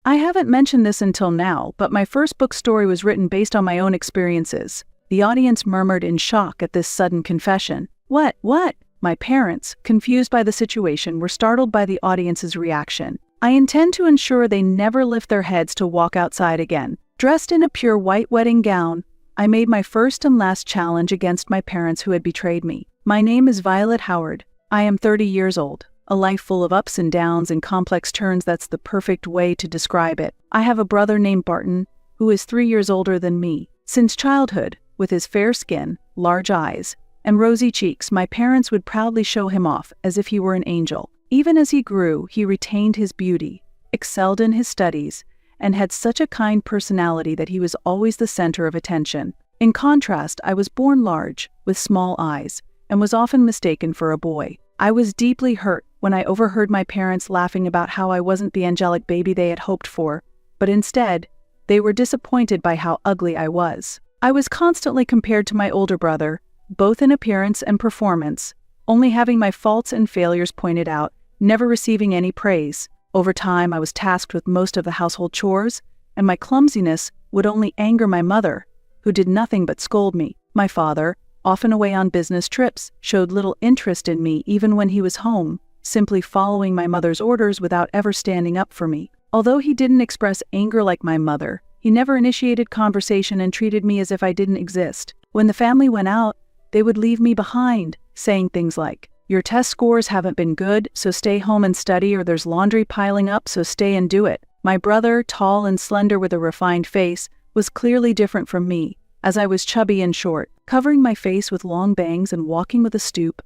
I haven't mentioned this until now, but my first book story was written based on my own experiences. The audience murmured in shock at this sudden confession. What? My parents, confused by the situation, were startled by the audience's reaction. I intend to ensure they never lift their heads to walk outside again. Dressed in a pure white wedding gown, I made my first and last challenge against my parents who had betrayed me. My name is Violet Howard. I am 30 years old. A life full of ups and downs and complex turns, that's the perfect way to describe it. I have a brother named Barton, who is 3 years older than me. Since childhood, with his fair skin, large eyes, and rosy cheeks, my parents would proudly show him off as if he were an angel. Even as he grew, he retained his beauty, excelled in his studies, and had such a kind personality that he was always the center of attention. In contrast, I was born large, with small eyes, and was often mistaken for a boy. I was deeply hurt when I overheard my parents laughing about how I wasn't the angelic baby they had hoped for, but instead, they were disappointed by how ugly I was. I was constantly compared to my older brother, both in appearance and performance, only having my faults and failures pointed out, never receiving any praise. Over time, I was tasked with most of the household chores, and my clumsiness would only anger my mother, who did nothing but scold me. My father, often away on business trips, showed little interest in me even when he was home, simply following my mother's orders without ever standing up for me. Although he didn't express anger like my mother, he never initiated conversation and treated me as if I didn't exist. When the family went out, they would leave me behind, saying things like, "Your test scores haven't been good, so stay home and study, or there's laundry piling up, so stay and do it." My brother, tall and slender with a refined face, was clearly different from me, as I was chubby and short. Covering my face with long bangs and walking with a stoop,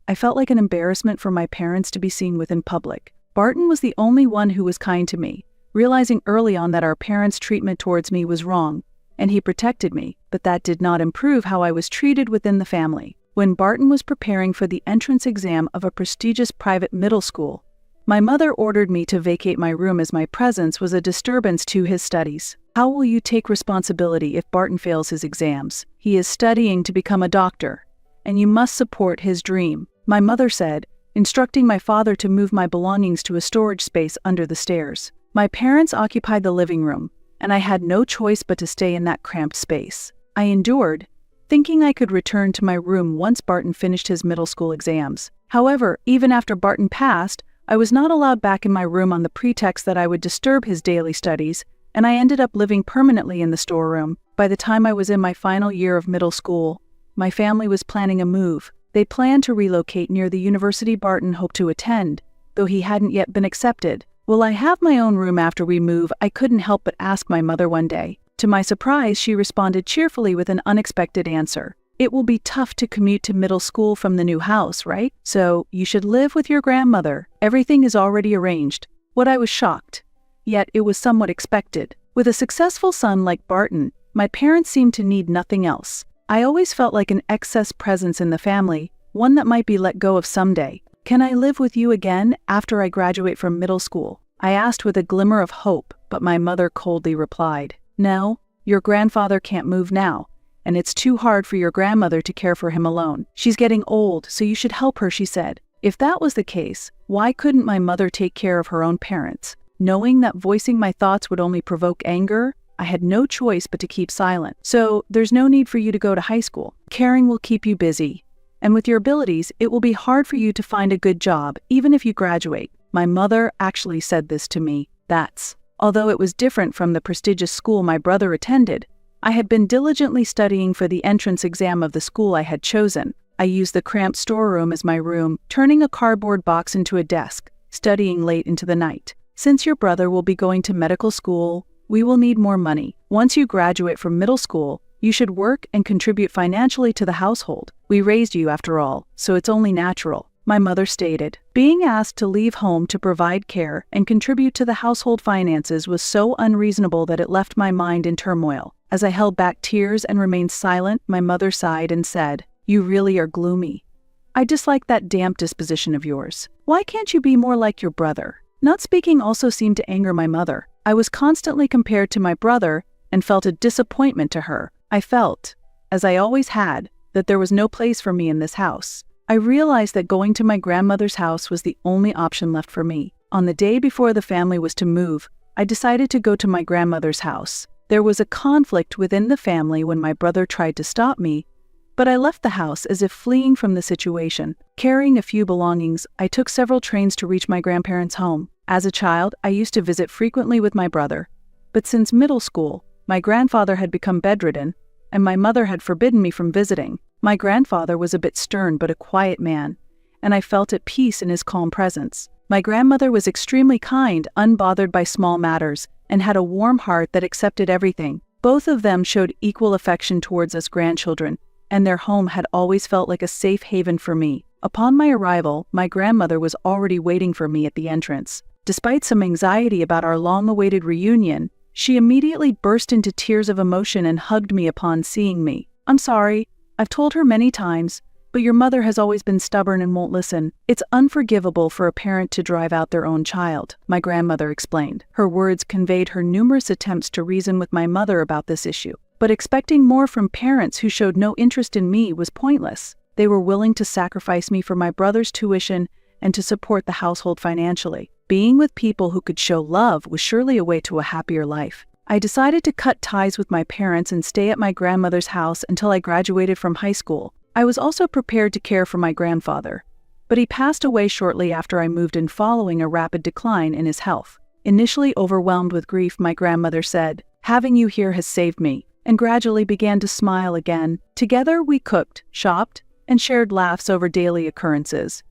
I felt like an embarrassment for my parents to be seen with in public. Barton was the only one who was kind to me, realizing early on that our parents' treatment towards me was wrong, and he protected me, but that did not improve how I was treated within the family. When Barton was preparing for the entrance exam of a prestigious private middle school, my mother ordered me to vacate my room as my presence was a disturbance to his studies. "How will you take responsibility if Barton fails his exams? He is studying to become a doctor, and you must support his dream," my mother said, instructing my father to move my belongings to a storage space under the stairs. My parents occupied the living room, and I had no choice but to stay in that cramped space. I endured, thinking I could return to my room once Barton finished his middle school exams. However, even after Barton passed, I was not allowed back in my room on the pretext that I would disturb his daily studies, and I ended up living permanently in the storeroom. By the time I was in my final year of middle school, my family was planning a move. They planned to relocate near the university Barton hoped to attend, though he hadn't yet been accepted. "Will I have my own room after we move?" I couldn't help but ask my mother one day. To my surprise, she responded cheerfully with an unexpected answer. "It will be tough to commute to middle school from the new house, right? So, you should live with your grandmother. Everything is already arranged." What I was shocked, yet it was somewhat expected. With a successful son like Barton, my parents seemed to need nothing else. I always felt like an excess presence in the family, one that might be let go of someday. "Can I live with you again after I graduate from middle school?" I asked with a glimmer of hope, but my mother coldly replied, "No, your grandfather can't move now, and it's too hard for your grandmother to care for him alone. She's getting old, so you should help her," she said. If that was the case, why couldn't my mother take care of her own parents? Knowing that voicing my thoughts would only provoke anger, I had no choice but to keep silent. "So, there's no need for you to go to high school. Caring will keep you busy. And with your abilities, it will be hard for you to find a good job, even if you graduate." My mother actually said this to me. Although it was different from the prestigious school my brother attended, I had been diligently studying for the entrance exam of the school I had chosen. I used the cramped storeroom as my room, turning a cardboard box into a desk, studying late into the night. "Since your brother will be going to medical school, we will need more money. Once you graduate from middle school, you should work and contribute financially to the household. We raised you after all, so it's only natural," my mother stated. Being asked to leave home to provide care and contribute to the household finances was so unreasonable that it left my mind in turmoil. As I held back tears and remained silent, my mother sighed and said, "You really are gloomy. I dislike that damp disposition of yours. Why can't you be more like your brother?" Not speaking also seemed to anger my mother. I was constantly compared to my brother and felt a disappointment to her. I felt, as I always had, that there was no place for me in this house. I realized that going to my grandmother's house was the only option left for me. On the day before the family was to move, I decided to go to my grandmother's house. There was a conflict within the family when my brother tried to stop me, but I left the house as if fleeing from the situation. Carrying a few belongings, I took several trains to reach my grandparents' home. As a child, I used to visit frequently with my brother, but since middle school, my grandfather had become bedridden, and my mother had forbidden me from visiting. My grandfather was a bit stern but a quiet man, and I felt at peace in his calm presence. My grandmother was extremely kind, unbothered by small matters, and had a warm heart that accepted everything. Both of them showed equal affection towards us grandchildren, and their home had always felt like a safe haven for me. Upon my arrival, my grandmother was already waiting for me at the entrance. Despite some anxiety about our long-awaited reunion, she immediately burst into tears of emotion and hugged me upon seeing me. "I'm sorry. I've told her many times, but your mother has always been stubborn and won't listen. It's unforgivable for a parent to drive out their own child," my grandmother explained. Her words conveyed her numerous attempts to reason with my mother about this issue. But expecting more from parents who showed no interest in me was pointless. They were willing to sacrifice me for my brother's tuition and to support the household financially. Being with people who could show love was surely a way to a happier life. I decided to cut ties with my parents and stay at my grandmother's house until I graduated from high school. I was also prepared to care for my grandfather, but he passed away shortly after I moved in following a rapid decline in his health. Initially overwhelmed with grief, my grandmother said, "Having you here has saved me," and gradually began to smile again. Together we cooked, shopped, and shared laughs over daily occurrences,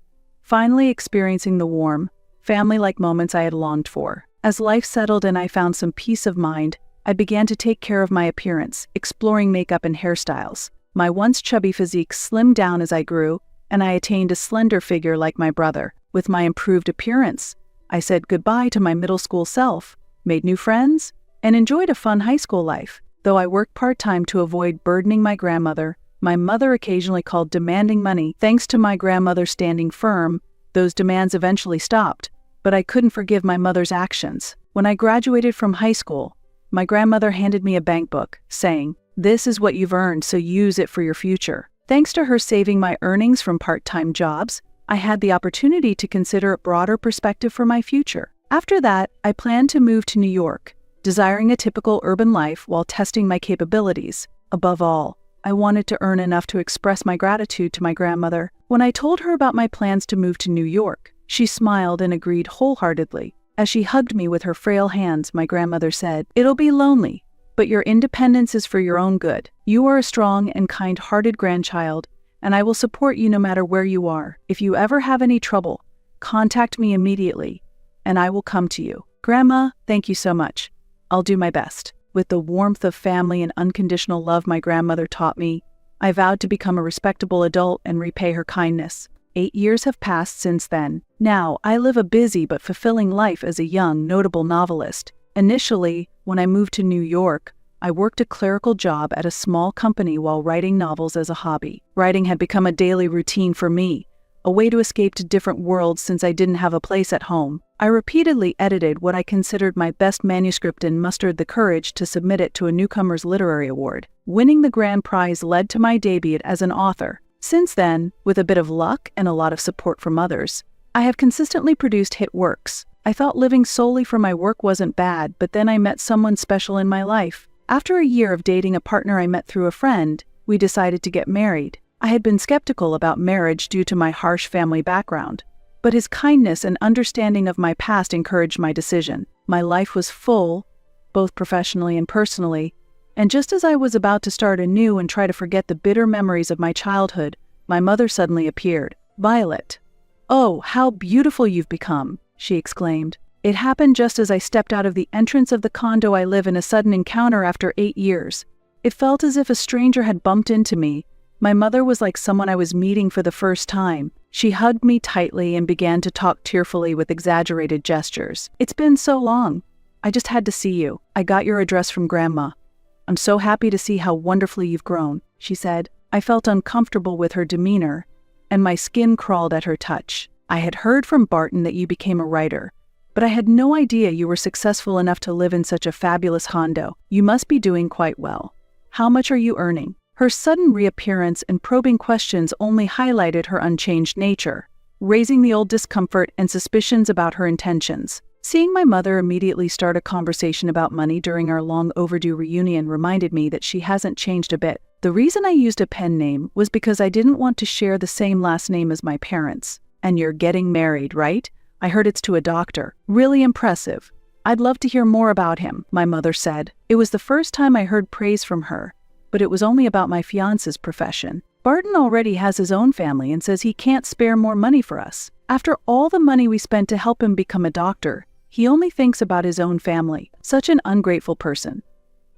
finally experiencing the warm, family-like moments I had longed for. As life settled and I found some peace of mind, I began to take care of my appearance, exploring makeup and hairstyles. My once chubby physique slimmed down as I grew, and I attained a slender figure like my brother. With my improved appearance, I said goodbye to my middle school self, made new friends, and enjoyed a fun high school life. Though I worked part-time to avoid burdening my grandmother, my mother occasionally called demanding money. Thanks to my grandmother standing firm, those demands eventually stopped, but I couldn't forgive my mother's actions. When I graduated from high school, my grandmother handed me a bank book, saying, "This is what you've earned, so use it for your future." Thanks to her saving my earnings from part-time jobs, I had the opportunity to consider a broader perspective for my future. After that, I planned to move to New York, desiring a typical urban life while testing my capabilities. Above all, I wanted to earn enough to express my gratitude to my grandmother. When I told her about my plans to move to New York, she smiled and agreed wholeheartedly. As she hugged me with her frail hands, my grandmother said, "It'll be lonely, but your independence is for your own good. You are a strong and kind-hearted grandchild, and I will support you no matter where you are. If you ever have any trouble, contact me immediately, and I will come to you." Grandma, thank you so much. I'll do my best. With the warmth of family and unconditional love my grandmother taught me, I vowed to become a respectable adult and repay her kindness. 8 years have passed since then. Now, I live a busy but fulfilling life as a young, notable novelist. Initially, when I moved to New York, I worked a clerical job at a small company while writing novels as a hobby. Writing had become a daily routine for me, a way to escape to different worlds since I didn't have a place at home. I repeatedly edited what I considered my best manuscript and mustered the courage to submit it to a Newcomers Literary Award. Winning the grand prize led to my debut as an author. Since then, with a bit of luck and a lot of support from others, I have consistently produced hit works. I thought living solely for my work wasn't bad, but then I met someone special in my life. After a year of dating a partner I met through a friend, we decided to get married. I had been skeptical about marriage due to my harsh family background, but his kindness and understanding of my past encouraged my decision. My life was full, both professionally and personally, and just as I was about to start anew and try to forget the bitter memories of my childhood, my mother suddenly appeared. "Violet, oh, how beautiful you've become," she exclaimed. It happened just as I stepped out of the entrance of the condo I live in, a sudden encounter after 8 years. It felt as if a stranger had bumped into me. My mother was like someone I was meeting for the first time. She hugged me tightly and began to talk tearfully with exaggerated gestures. "It's been so long. I just had to see you. I got your address from Grandma. I'm so happy to see how wonderfully you've grown," she said. I felt uncomfortable with her demeanor, and my skin crawled at her touch. "I had heard from Barton that you became a writer, but I had no idea you were successful enough to live in such a fabulous condo. You must be doing quite well. How much are you earning?" Her sudden reappearance and probing questions only highlighted her unchanged nature, raising the old discomfort and suspicions about her intentions. Seeing my mother immediately start a conversation about money during our long overdue reunion reminded me that she hasn't changed a bit. The reason I used a pen name was because I didn't want to share the same last name as my parents. And you're getting married, right? I heard it's to a doctor. Really impressive. I'd love to hear more about him, my mother said. It was the first time I heard praise from her, but it was only about my fiance's profession. Barton already has his own family and says he can't spare more money for us. After all the money we spent to help him become a doctor, he only thinks about his own family. Such an ungrateful person.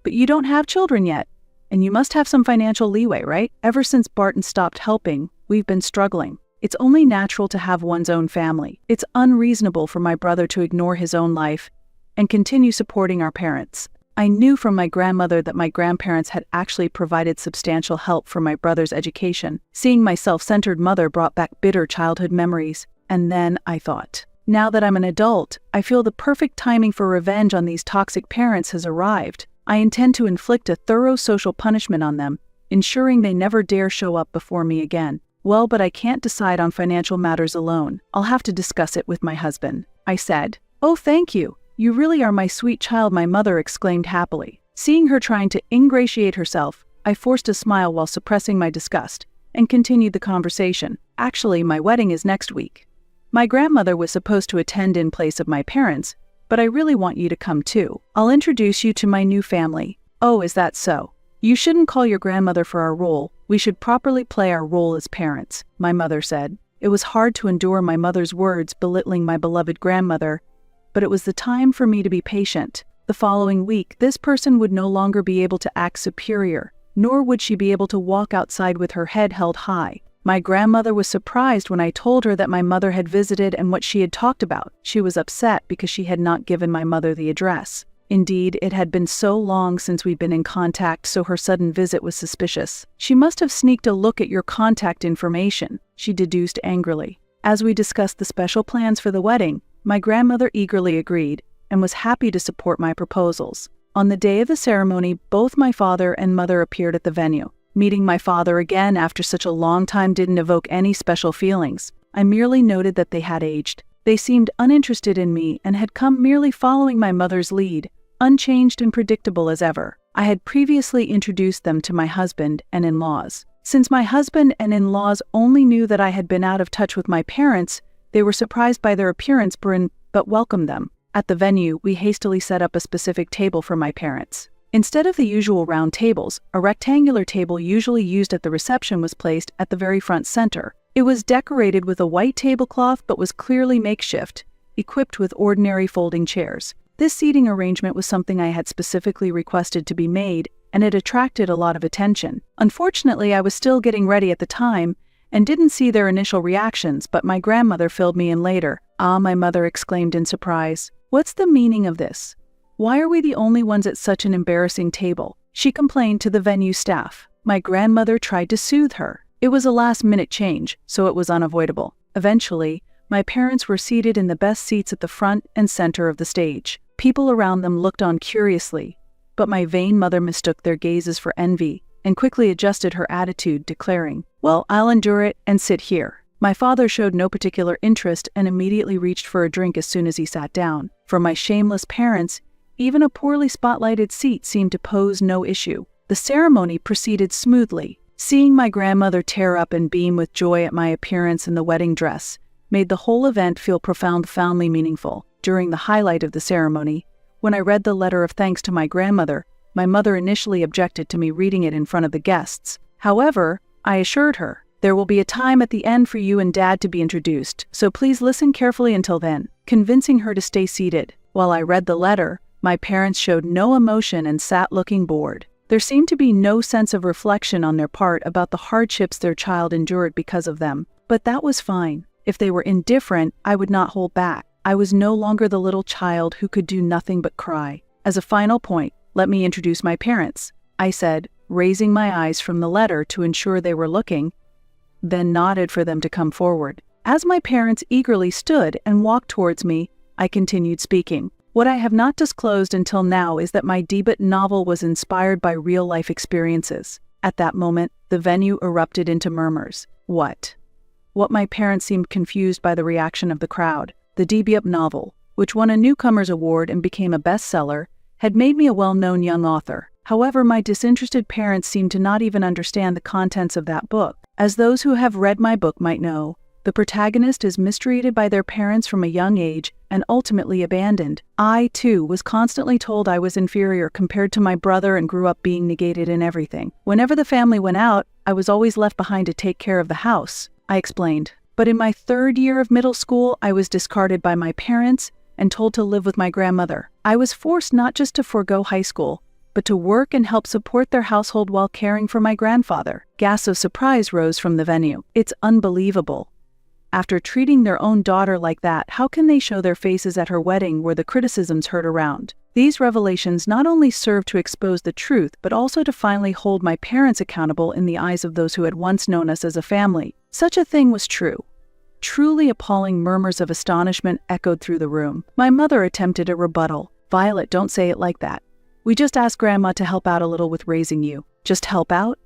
But you don't have children yet, and you must have some financial leeway, right? Ever since Barton stopped helping, we've been struggling. It's only natural to have one's own family. It's unreasonable for my brother to ignore his own life and continue supporting our parents. I knew from my grandmother that my grandparents had actually provided substantial help for my brother's education. Seeing my self-centered mother brought back bitter childhood memories. And then I thought, now that I'm an adult, I feel the perfect timing for revenge on these toxic parents has arrived. I intend to inflict a thorough social punishment on them, ensuring they never dare show up before me again. Well, but I can't decide on financial matters alone. I'll have to discuss it with my husband, I said. Oh, thank you. You really are my sweet child, my mother exclaimed happily. Seeing her trying to ingratiate herself, I forced a smile while suppressing my disgust, and continued the conversation. Actually, my wedding is next week. My grandmother was supposed to attend in place of my parents, but I really want you to come too. I'll introduce you to my new family. Oh, is that so? You shouldn't call your grandmother for our role. We should properly play our role as parents, my mother said. It was hard to endure my mother's words belittling my beloved grandmother, but it was the time for me to be patient. The following week, this person would no longer be able to act superior, nor would she be able to walk outside with her head held high. My grandmother was surprised when I told her that my mother had visited and what she had talked about. She was upset because she had not given my mother the address. Indeed, it had been so long since we'd been in contact, so her sudden visit was suspicious. She must have sneaked a look at your contact information, she deduced angrily. As we discussed the special plans for the wedding, my grandmother eagerly agreed and was happy to support my proposals. On the day of the ceremony, both my father and mother appeared at the venue. Meeting my father again after such a long time didn't evoke any special feelings. I merely noted that they had aged. They seemed uninterested in me and had come merely following my mother's lead, unchanged and predictable as ever. I had previously introduced them to my husband and in-laws. Since my husband and in-laws only knew that I had been out of touch with my parents, they were surprised by their appearance but welcomed them. At the venue, we hastily set up a specific table for my parents. Instead of the usual round tables, a rectangular table usually used at the reception was placed at the very front center. It was decorated with a white tablecloth but was clearly makeshift, equipped with ordinary folding chairs. This seating arrangement was something I had specifically requested to be made, and it attracted a lot of attention. Unfortunately, I was still getting ready at the time, and didn't see their initial reactions, but my grandmother filled me in later. Ah, my mother exclaimed in surprise. What's the meaning of this? Why are we the only ones at such an embarrassing table? She complained to the venue staff. My grandmother tried to soothe her. It was a last-minute change, so it was unavoidable. Eventually, my parents were seated in the best seats at the front and center of the stage. People around them looked on curiously, but my vain mother mistook their gazes for envy and quickly adjusted her attitude, declaring, "Well, I'll endure it and sit here." My father showed no particular interest and immediately reached for a drink as soon as he sat down. For my shameless parents, even a poorly spotlighted seat seemed to pose no issue. The ceremony proceeded smoothly. Seeing my grandmother tear up and beam with joy at my appearance in the wedding dress made the whole event feel profoundly meaningful. During the highlight of the ceremony, when I read the letter of thanks to my grandmother, my mother initially objected to me reading it in front of the guests. However, I assured her, "There will be a time at the end for you and Dad to be introduced, so please listen carefully until then," convincing her to stay seated. While I read the letter, my parents showed no emotion and sat looking bored. There seemed to be no sense of reflection on their part about the hardships their child endured because of them. But that was fine. If they were indifferent, I would not hold back. I was no longer the little child who could do nothing but cry. As a final point, "Let me introduce my parents," I said, raising my eyes from the letter to ensure they were looking, then nodded for them to come forward. As my parents eagerly stood and walked towards me, I continued speaking. What I have not disclosed until now is that my debut novel was inspired by real-life experiences. At that moment, the venue erupted into murmurs. What? My parents seemed confused by the reaction of the crowd. The debut novel. which won a Newcomer's Award and became a bestseller, had made me a well-known young author. However, my disinterested parents seemed to not even understand the contents of that book. As those who have read my book might know, the protagonist is mistreated by their parents from a young age and ultimately abandoned. I, too, was constantly told I was inferior compared to my brother and grew up being negated in everything. Whenever the family went out, I was always left behind to take care of the house, I explained. But in my 3rd year of middle school, I was discarded by my parents and told to live with my grandmother. I was forced not just to forego high school, but to work and help support their household while caring for my grandfather. Gasps of surprise rose from the venue. It's unbelievable. After treating their own daughter like that, how can they show their faces at her wedding where the criticisms heard around? These revelations not only served to expose the truth, but also to finally hold my parents accountable in the eyes of those who had once known us as a family. Such a thing was true. Truly appalling murmurs of astonishment echoed through the room. My mother attempted a rebuttal. "Violet, don't say it like that. We just asked Grandma to help out a little with raising you." Just help out?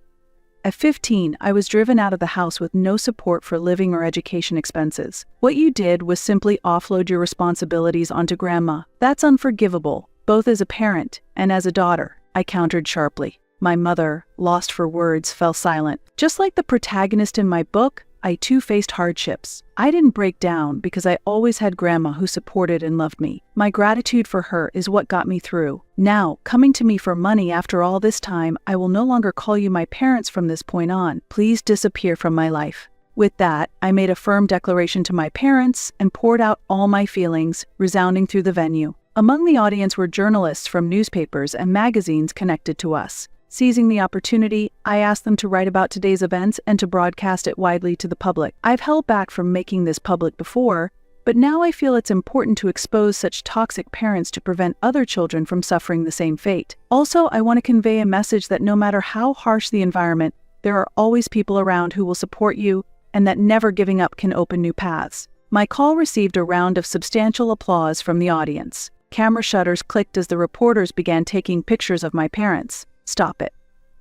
At 15, I was driven out of the house with no support for living or education expenses. What you did was simply offload your responsibilities onto Grandma. That's unforgivable, both as a parent and as a daughter, I countered sharply. My mother, lost for words, fell silent. Just like the protagonist in my book, I too faced hardships. I didn't break down because I always had Grandma who supported and loved me. My gratitude for her is what got me through. Now, coming to me for money after all this time, I will no longer call you my parents from this point on. Please disappear from my life. With that, I made a firm declaration to my parents and poured out all my feelings, resounding through the venue. Among the audience were journalists from newspapers and magazines connected to us. Seizing the opportunity, I asked them to write about today's events and to broadcast it widely to the public. I've held back from making this public before, but now I feel it's important to expose such toxic parents to prevent other children from suffering the same fate. Also, I want to convey a message that no matter how harsh the environment, there are always people around who will support you, and that never giving up can open new paths. My call received a round of substantial applause from the audience. Camera shutters clicked as the reporters began taking pictures of my parents. "Stop it.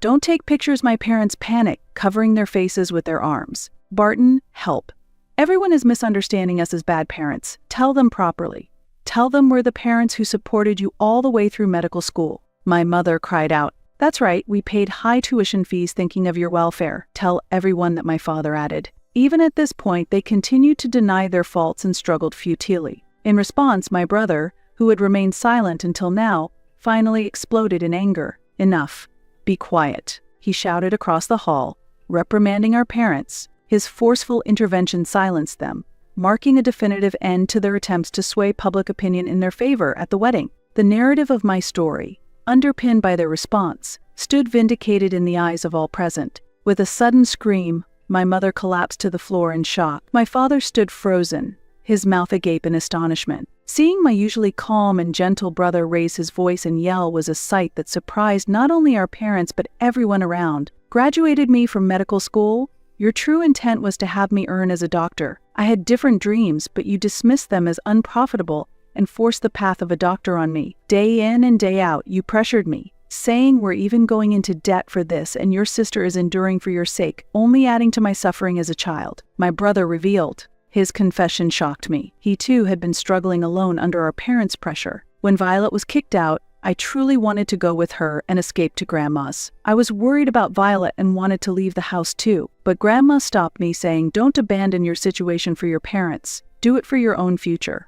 Don't take pictures," my parents panicked, covering their faces with their arms. "Barton, help. Everyone is misunderstanding us as bad parents. Tell them properly. Tell them we're the parents who supported you all the way through medical school." My mother cried out, "That's right, we paid high tuition fees thinking of your welfare." "Tell everyone that," my father added. Even at this point, they continued to deny their faults and struggled futilely. In response, my brother, who had remained silent until now, finally exploded in anger. "Enough. Be quiet," he shouted across the hall, reprimanding our parents. His forceful intervention silenced them, marking a definitive end to their attempts to sway public opinion in their favor at the wedding. The narrative of my story, underpinned by their response, stood vindicated in the eyes of all present. With a sudden scream, my mother collapsed to the floor in shock. My father stood frozen, his mouth agape in astonishment. Seeing my usually calm and gentle brother raise his voice and yell was a sight that surprised not only our parents but everyone around. "Graduated me from medical school? Your true intent was to have me earn as a doctor. I had different dreams, but you dismissed them as unprofitable and forced the path of a doctor on me. Day in and day out, you pressured me, saying we're even going into debt for this and your sister is enduring for your sake, only adding to my suffering as a child." My brother revealed. His confession shocked me. He too had been struggling alone under our parents' pressure. "When Violet was kicked out, I truly wanted to go with her and escape to Grandma's. I was worried about Violet and wanted to leave the house too. But Grandma stopped me, saying, 'Don't abandon your situation for your parents. Do it for your own future.'"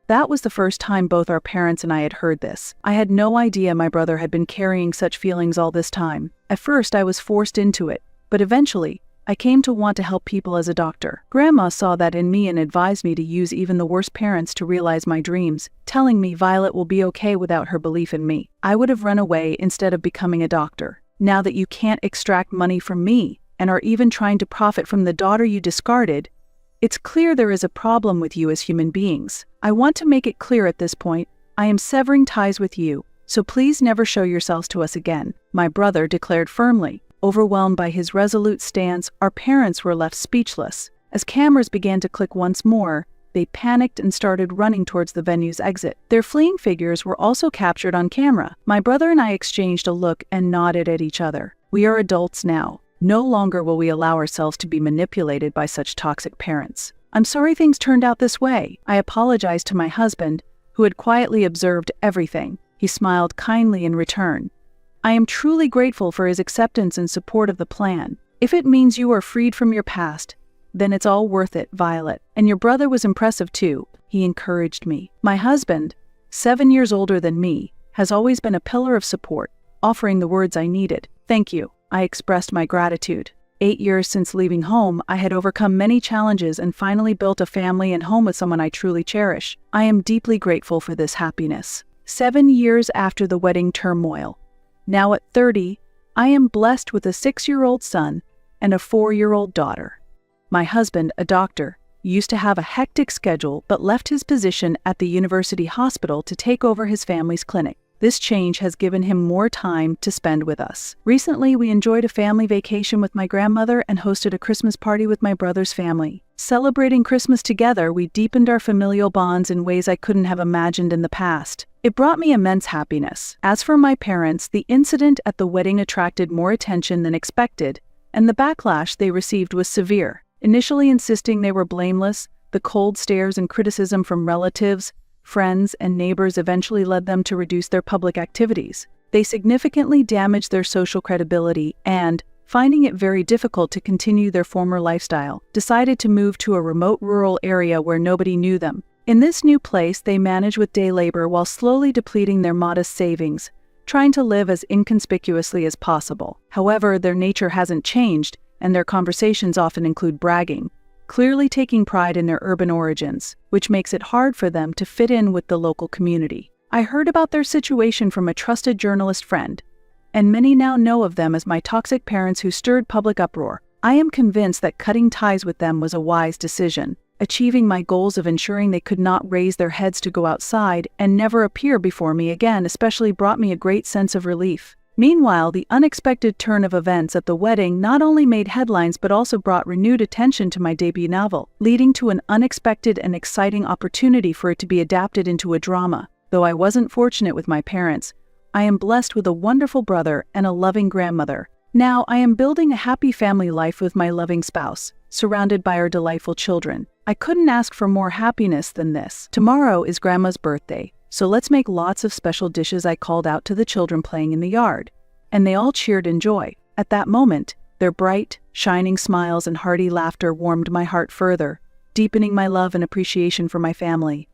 That was the first time both our parents and I had heard this. I had no idea my brother had been carrying such feelings all this time. At first I was forced into it, but eventually, I came to want to help people as a doctor. Grandma saw that in me and advised me to use even the worst parents to realize my dreams, telling me Violet will be okay without her belief in me. I would have run away instead of becoming a doctor. Now that you can't extract money from me and are even trying to profit from the daughter you discarded, it's clear there is a problem with you as human beings. I want to make it clear at this point, I am severing ties with you, so please never show yourselves to us again," my brother declared firmly. Overwhelmed by his resolute stance, our parents were left speechless. As cameras began to click once more, they panicked and started running towards the venue's exit. Their fleeing figures were also captured on camera. My brother and I exchanged a look and nodded at each other. We are adults now. No longer will we allow ourselves to be manipulated by such toxic parents. I'm sorry things turned out this way. I apologized to my husband, who had quietly observed everything. He smiled kindly in return. I am truly grateful for his acceptance and support of the plan. If it means you are freed from your past, then it's all worth it, Violet. And your brother was impressive too. He encouraged me. My husband, 7 years older than me, has always been a pillar of support, offering the words I needed. Thank you. I expressed my gratitude. 8 years since leaving home, I had overcome many challenges and finally built a family and home with someone I truly cherish. I am deeply grateful for this happiness. 7 years after the wedding turmoil. Now at 30, I am blessed with a 6-year-old son and a 4-year-old daughter. My husband, a doctor, used to have a hectic schedule but left his position at the university hospital to take over his family's clinic. This change has given him more time to spend with us. Recently, we enjoyed a family vacation with my grandmother and hosted a Christmas party with my brother's family. Celebrating Christmas together, we deepened our familial bonds in ways I couldn't have imagined in the past. It brought me immense happiness. As for my parents, the incident at the wedding attracted more attention than expected, and the backlash they received was severe. Initially insisting they were blameless, the cold stares and criticism from relatives, friends, and neighbors eventually led them to reduce their public activities. They significantly damaged their social credibility and, finding it very difficult to continue their former lifestyle, decided to move to a remote rural area where nobody knew them. In this new place, they managed with day labor while slowly depleting their modest savings, trying to live as inconspicuously as possible. However, their nature hasn't changed, and their conversations often include bragging, clearly taking pride in their urban origins, which makes it hard for them to fit in with the local community. I heard about their situation from a trusted journalist friend, and many now know of them as my toxic parents who stirred public uproar. I am convinced that cutting ties with them was a wise decision. Achieving my goals of ensuring they could not raise their heads to go outside and never appear before me again especially brought me a great sense of relief. Meanwhile, the unexpected turn of events at the wedding not only made headlines but also brought renewed attention to my debut novel, leading to an unexpected and exciting opportunity for it to be adapted into a drama. Though I wasn't fortunate with my parents, I am blessed with a wonderful brother and a loving grandmother. Now I am building a happy family life with my loving spouse, surrounded by our delightful children. I couldn't ask for more happiness than this. Tomorrow is Grandma's birthday, so let's make lots of special dishes. I called out to the children playing in the yard, and they all cheered in joy. At that moment, their bright, shining smiles and hearty laughter warmed my heart further, deepening my love and appreciation for my family.